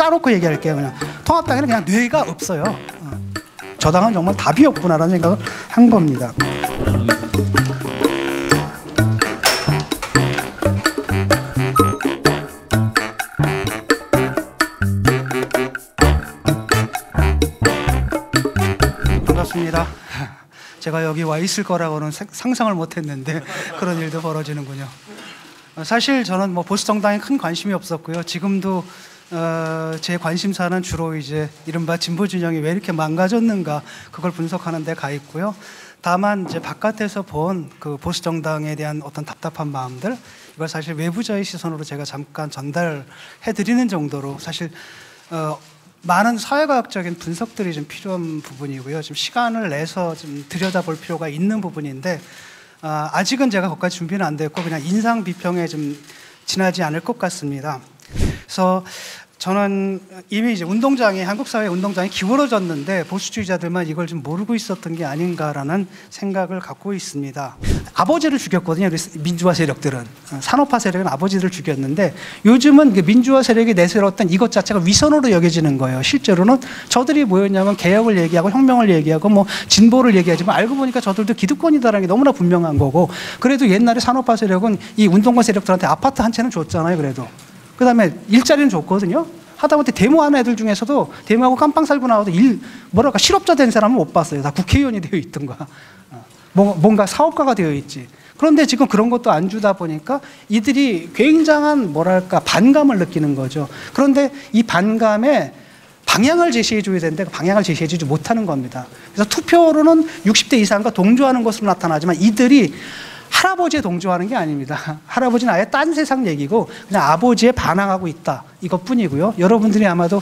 까놓고 얘기할게요. 그냥 통합당에는 그냥 뇌가 없어요. 저 당은 정말 답이 없구나라는 생각을 한 겁니다. 반갑습니다. 제가 여기 와 있을 거라고는 상상을 못했는데 그런 일도 벌어지는군요. 사실 저는 뭐 보수 정당에 큰 관심이 없었고요. 지금도 제 관심사는 주로 이제 이른바 진보 진영이 왜 이렇게 망가졌는가 그걸 분석하는 데 가 있고요. 다만 이제 바깥에서 본 그 보수 정당에 대한 어떤 답답한 마음들 이걸 사실 외부자의 시선으로 제가 잠깐 전달해 드리는 정도로 사실 많은 사회과학적인 분석들이 좀 필요한 부분이고요. 좀 시간을 내서 좀 들여다볼 필요가 있는 부분인데 아직은 제가 거기까지 준비는 안 됐고 그냥 인상 비평에 좀 지나지 않을 것 같습니다. 그래서 저는 이미 이제 한국 사회 운동장이 기울어졌는데 보수주의자들만 이걸 좀 모르고 있었던 게 아닌가라는 생각을 갖고 있습니다. 아버지를 죽였거든요. 민주화 세력들은 산업화 세력은 아버지를 죽였는데 요즘은 그 민주화 세력이 내세웠던 이것 자체가 위선으로 여겨지는 거예요. 실제로는 저들이 뭐였냐면 개혁을 얘기하고 혁명을 얘기하고 뭐 진보를 얘기하지만 알고 보니까 저들도 기득권이다라는 게 너무나 분명한 거고 그래도 옛날에 산업화 세력은 이 운동권 세력들한테 아파트 한 채는 줬잖아요. 그래도 그 다음에 일자리는 줬거든요. 하다못해 데모하는 애들 중에서도 데모하고 깜빵 살고 나와도 뭐랄까 실업자 된 사람은 못 봤어요. 다 국회의원이 되어 있던가 뭔가 사업가가 되어 있지. 그런데 지금 그런 것도 안 주다 보니까 이들이 굉장한 뭐랄까 반감을 느끼는 거죠. 그런데 이 반감에 방향을 제시해 줘야 되는데 그 방향을 제시해 주지 못하는 겁니다. 그래서 투표로는 60대 이상과 동조하는 것으로 나타나지만 이들이 할아버지에 동조하는 게 아닙니다. 할아버지는 아예 딴 세상 얘기고 그냥 아버지에 반항하고 있다 이것뿐이고요. 여러분들이 아마도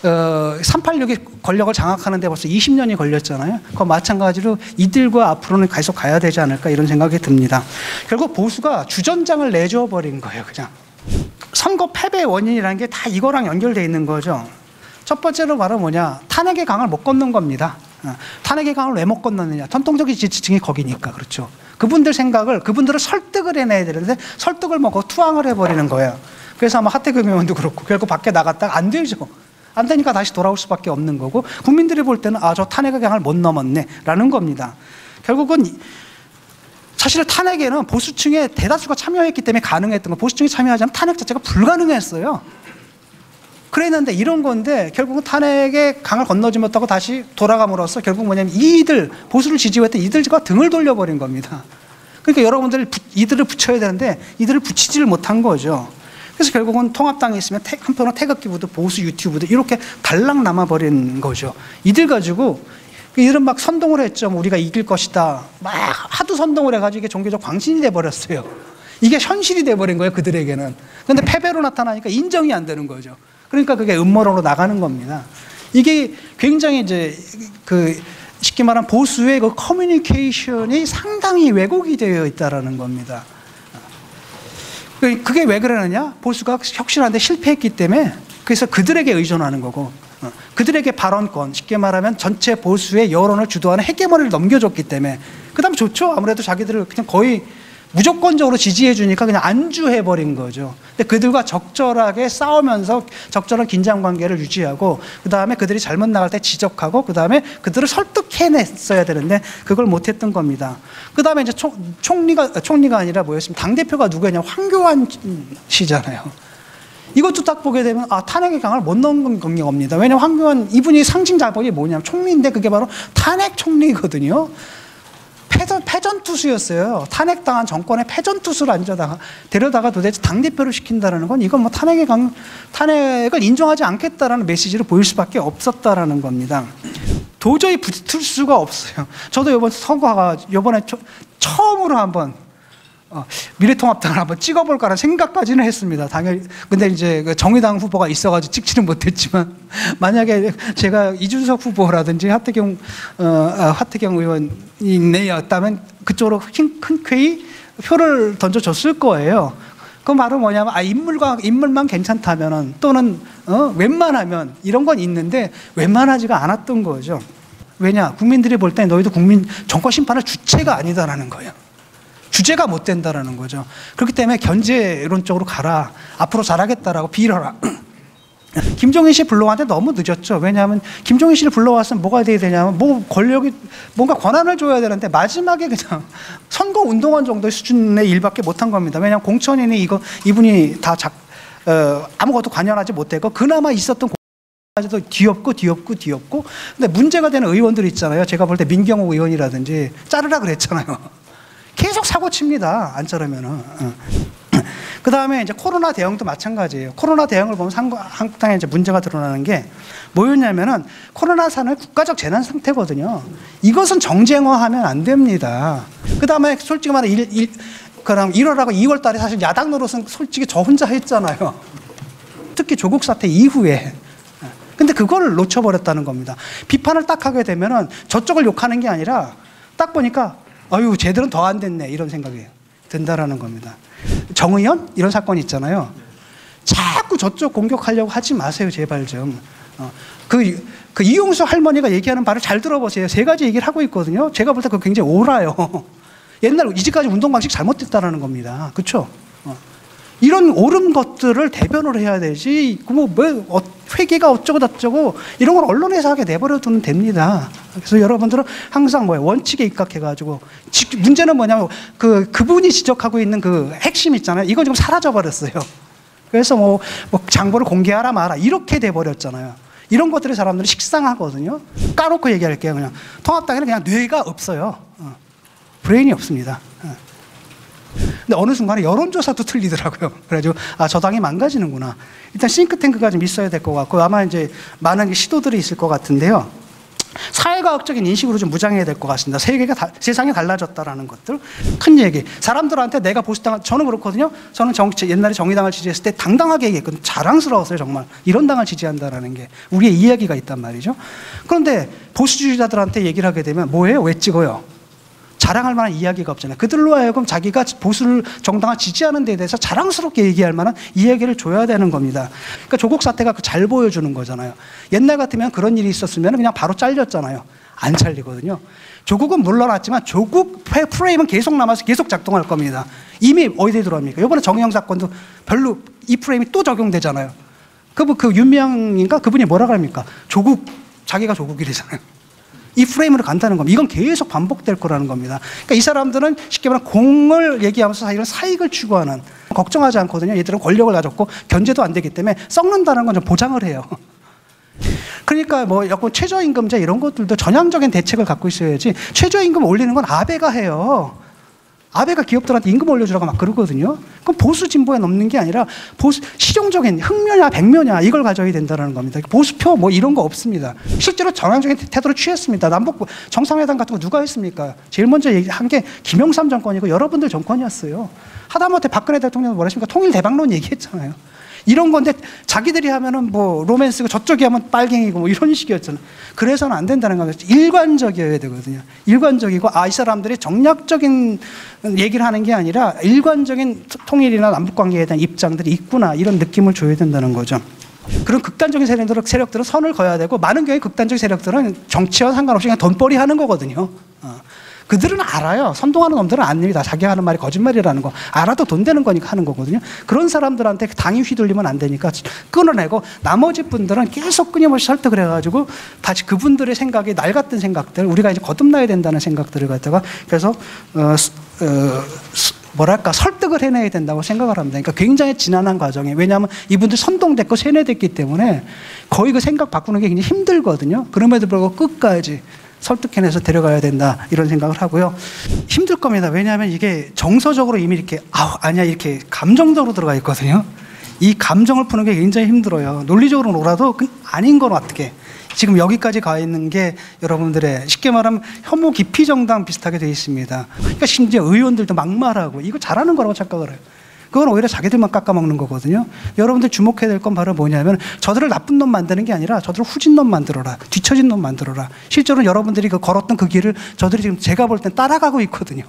386의 권력을 장악하는 데 벌써 20년이 걸렸잖아요. 그거 마찬가지로 이들과 앞으로는 계속 가야 되지 않을까 이런 생각이 듭니다. 결국 보수가 주전장을 내줘 버린 거예요. 그냥 선거 패배의 원인이라는 게 다 이거랑 연결되어 있는 거죠. 첫 번째로 말하면 뭐냐, 탄핵의 강을 못 건넌 겁니다. 탄핵의 강을 왜 못 건넜느냐, 전통적인 지지층이 거기니까. 그렇죠. 그분들을 설득을 해내야 되는데 설득을 먹고 투항을 해버리는 거예요. 그래서 아마 하태경 의원도 그렇고 결국 밖에 나갔다가 안 되죠. 안 되니까 다시 돌아올 수밖에 없는 거고 국민들이 볼 때는 저 탄핵의 강을 못 넘었네 라는 겁니다. 결국은 사실 탄핵에는 보수층의 대다수가 참여했기 때문에 가능했던 거, 보수층이 참여하지 않으면 탄핵 자체가 불가능했어요. 그랬는데 이런 건데 결국은 탄핵의 강을 건너지 못하고 다시 돌아감으로써 결국 뭐냐면 이들, 보수를 지지했던 이들과 등을 돌려버린 겁니다. 그러니까 여러분들이 이들을 붙여야 되는데 이들을 붙이지를 못한 거죠. 그래서 결국은 통합당이 있으면 한편으로 태극기부도 보수 유튜브도 이렇게 달랑 남아버린 거죠. 이들 가지고 이들은 막 선동을 했죠. 우리가 이길 것이다. 막 하도 선동을 해가지고 이게 종교적 광신이 돼버렸어요. 이게 현실이 돼버린 거예요. 그들에게는. 그런데 패배로 나타나니까 인정이 안 되는 거죠. 그러니까 그게 음모론으로 나가는 겁니다. 이게 굉장히 이제 쉽게 말하면 보수의 그 커뮤니케이션이 상당히 왜곡이 되어 있다라는 겁니다. 그게 왜 그러느냐? 보수가 혁신하는데 실패했기 때문에 그래서 그들에게 의존하는 거고 그들에게 발언권, 쉽게 말하면 전체 보수의 여론을 주도하는 헤게모니를 넘겨줬기 때문에 그 다음 좋죠. 아무래도 자기들을 그냥 거의 무조건적으로 지지해 주니까 그냥 안주해버린 거죠. 근데 그들과 적절하게 싸우면서 적절한 긴장관계를 유지하고 그 다음에 그들이 잘못 나갈 때 지적하고 그 다음에 그들을 설득해냈어야 되는데 그걸 못했던 겁니다. 그 다음에 이제 총리가 아니라 뭐였습니까? 당대표가 누구였냐? 황교안 씨잖아요. 이것도 딱 보게 되면 탄핵의 강을 못 넣은 겁니다. 왜냐하면 황교안 이분이 상징 자본이 뭐냐면 총리인데 그게 바로 탄핵 총리거든요. 패전투수였어요. 탄핵당한 정권의 패전투수를 데려다가 도대체 당대표를 시킨다는 건 이건 뭐 탄핵을 인정하지 않겠다라는 메시지를 보일 수밖에 없었다라는 겁니다. 도저히 붙을 수가 없어요. 저도 이번에 처음으로 한번 미래통합당을 한번 찍어볼까라는 생각까지는 했습니다. 당연히. 근데 이제 정의당 후보가 있어가지고 찍지는 못했지만, 만약에 제가 이준석 후보라든지 하태경 의원이 내였다면 그쪽으로 흔쾌히 표를 던져줬을 거예요. 그 말은 뭐냐면, 인물만 괜찮다면은, 또는, 웬만하면, 이런 건 있는데, 웬만하지가 않았던 거죠. 왜냐? 국민들이 볼 때 너희도 정권 심판할 주체가 아니다라는 거예요. 주제가 못 된다라는 거죠. 그렇기 때문에 견제론적으로 가라. 앞으로 잘하겠다라고 빌어라. 김종인 씨 불러왔는데 너무 늦었죠. 왜냐하면 김종인 씨를 불러왔으면 뭐가 돼야 되냐면 뭐 권력이 뭔가 권한을 줘야 되는데 마지막에 그냥 선거 운동원 정도의 수준의 일밖에 못한 겁니다. 왜냐하면 공천인이 이분이 다 아무것도 관여하지 못했고 그나마 있었던 도 뒤엎고 근데 문제가 되는 의원들 있잖아요. 제가 볼 때 민경욱 의원이라든지 자르라 그랬잖아요. 계속 사고 칩니다. 안 자르면은. 그 다음에 이제 코로나 대응도 마찬가지예요. 코로나 대응을 보면 한국당에 이제 문제가 드러나는 게 뭐였냐면은 코로나 사는 국가적 재난 상태거든요. 이것은 정쟁화하면 안 됩니다. 그 다음에 솔직히 말해 그럼 1월하고 2월 달에 사실 야당 노릇은 솔직히 저 혼자 했잖아요. 특히 조국 사태 이후에. 근데 그걸 놓쳐버렸다는 겁니다. 비판을 딱 하게 되면은 저쪽을 욕하는 게 아니라 딱 보니까 아유 쟤들은 더 안 됐네 이런 생각이 든다라는 겁니다. 정의연 이런 사건이 있잖아요. 자꾸 저쪽 공격하려고 하지 마세요 제발 좀. 그 이용수 할머니가 얘기하는 말을 잘 들어보세요. 3가지 얘기를 하고 있거든요. 제가 볼 때 그거 굉장히 옳아요. 옛날 이제까지 운동 방식 잘못됐다라는 겁니다. 그렇죠? 이런 옳은 것들을 대변을 해야 되지, 회계가 어쩌고 저쩌고, 이런 걸 언론에서 하게 내버려 두면 됩니다. 그래서 여러분들은 항상 원칙에 입각해가지고, 문제는 뭐냐면, 그분이 지적하고 있는 그 핵심 있잖아요. 이건 지금 사라져버렸어요. 그래서 장부를 공개하라 마라, 이렇게 돼버렸잖아요. 이런 것들이 사람들이 식상하거든요. 까놓고 얘기할게요. 그냥. 통합당에는 그냥 뇌가 없어요. 브레인이 없습니다. 근데 어느 순간에 여론조사도 틀리더라고요. 그래가지고 저 당이 망가지는구나. 일단 싱크탱크가 좀 있어야 될 것 같고 아마 이제 많은 시도들이 있을 것 같은데요. 사회과학적인 인식으로 좀 무장해야 될 것 같습니다. 세상이 달라졌다라는 것들. 큰 얘기. 사람들한테 내가 보수당, 저는 그렇거든요. 저는 옛날에 정의당을 지지했을 때 당당하게 얘기했거든요. 자랑스러웠어요, 정말. 이런 당을 지지한다라는 게. 우리의 이야기가 있단 말이죠. 그런데 보수주의자들한테 얘기를 하게 되면 뭐예요? 왜 찍어요? 자랑할 만한 이야기가 없잖아요. 그들로 하여금 자기가 보수를 정당을 지지하는 데 대해서 자랑스럽게 얘기할 만한 이야기를 줘야 되는 겁니다. 그러니까 조국 사태가 잘 보여주는 거잖아요. 옛날 같으면 그런 일이 있었으면 그냥 바로 잘렸잖아요. 안 잘리거든요. 조국은 물러났지만 조국 프레임은 계속 남아서 계속 작동할 겁니다. 이미 어디에 들어갑니까? 이번에 정의영 사건도 별로 이 프레임이 또 적용되잖아요. 그 윤미향인가? 그분이 뭐라 그럽니까? 자기가 조국이래잖아요. 이 프레임으로 간다는 겁니다. 이건 계속 반복될 거라는 겁니다. 그러니까 이 사람들은 쉽게 말하면 공을 얘기하면서 이런 사익을 추구하는, 걱정하지 않거든요. 얘들은 권력을 가졌고 견제도 안 되기 때문에 썩는다는 건 좀 보장을 해요. 그러니까 최저임금제 이런 것들도 전향적인 대책을 갖고 있어야지 최저임금 올리는 건 아베가 해요. 아베가 기업들한테 임금 올려주라고 막 그러거든요. 그럼 보수 진보에 넘는 게 아니라 실용적인 흑묘냐 백묘냐 이걸 가져야 된다는 겁니다. 보수표 이런 거 없습니다. 실제로 전향적인 태도를 취했습니다. 남북 정상회담 같은 거 누가 했습니까? 제일 먼저 얘기한 게 김영삼 정권이고 여러분들 정권이었어요. 하다못해 박근혜 대통령은 뭐라 했습니까? 통일 대박론 얘기했잖아요. 이런 건데 자기들이 하면은 로맨스고 저쪽이 하면 빨갱이고 이런 식이었잖아요. 그래서는 안 된다는 겁니다. 일관적이어야 되거든요. 일관적이고 이 사람들이 정략적인 얘기를 하는 게 아니라 일관적인 통일이나 남북관계에 대한 입장들이 있구나 이런 느낌을 줘야 된다는 거죠. 그런 극단적인 세력들은 선을 그어야 되고 많은 경우에 극단적인 세력들은 정치와 상관없이 그냥 돈벌이 하는 거거든요. 그들은 알아요. 선동하는 놈들은 압니다. 자기가 하는 말이 거짓말이라는 거. 알아도 돈 되는 거니까 하는 거거든요. 그런 사람들한테 당이 휘둘리면 안 되니까 끊어내고 나머지 분들은 계속 끊임없이 설득을 해가지고 다시 그분들의 생각이 날 같은 생각들, 우리가 이제 거듭나야 된다는 생각들을 갖다가 그래서 설득을 해내야 된다고 생각을 합니다. 그러니까 굉장히 지난한 과정에, 왜냐하면 이분들 선동됐고 세뇌됐기 때문에 거의 그 생각 바꾸는 게 굉장히 힘들거든요. 그럼에도 불구하고 끝까지 설득해내서 데려가야 된다 이런 생각을 하고요. 힘들 겁니다. 왜냐하면 이게 정서적으로 이미 이렇게 이렇게 감정적으로 들어가 있거든요. 이 감정을 푸는 게 굉장히 힘들어요. 논리적으로 놀아도 아닌 건 어떻게 지금 여기까지 가 있는 게 여러분들의 쉽게 말하면 혐오 기피 정당 비슷하게 되어 있습니다. 그러니까 심지어 의원들도 막말하고 이거 잘하는 거라고 착각을 해요. 그건 오히려 자기들만 깎아먹는 거거든요. 여러분들 주목해야 될 건 바로 뭐냐면 저들을 나쁜 놈 만드는 게 아니라 저들을 후진 놈 만들어라. 뒤처진 놈 만들어라. 실제로 여러분들이 걸었던 그 길을 저들이 지금 제가 볼 땐 따라가고 있거든요.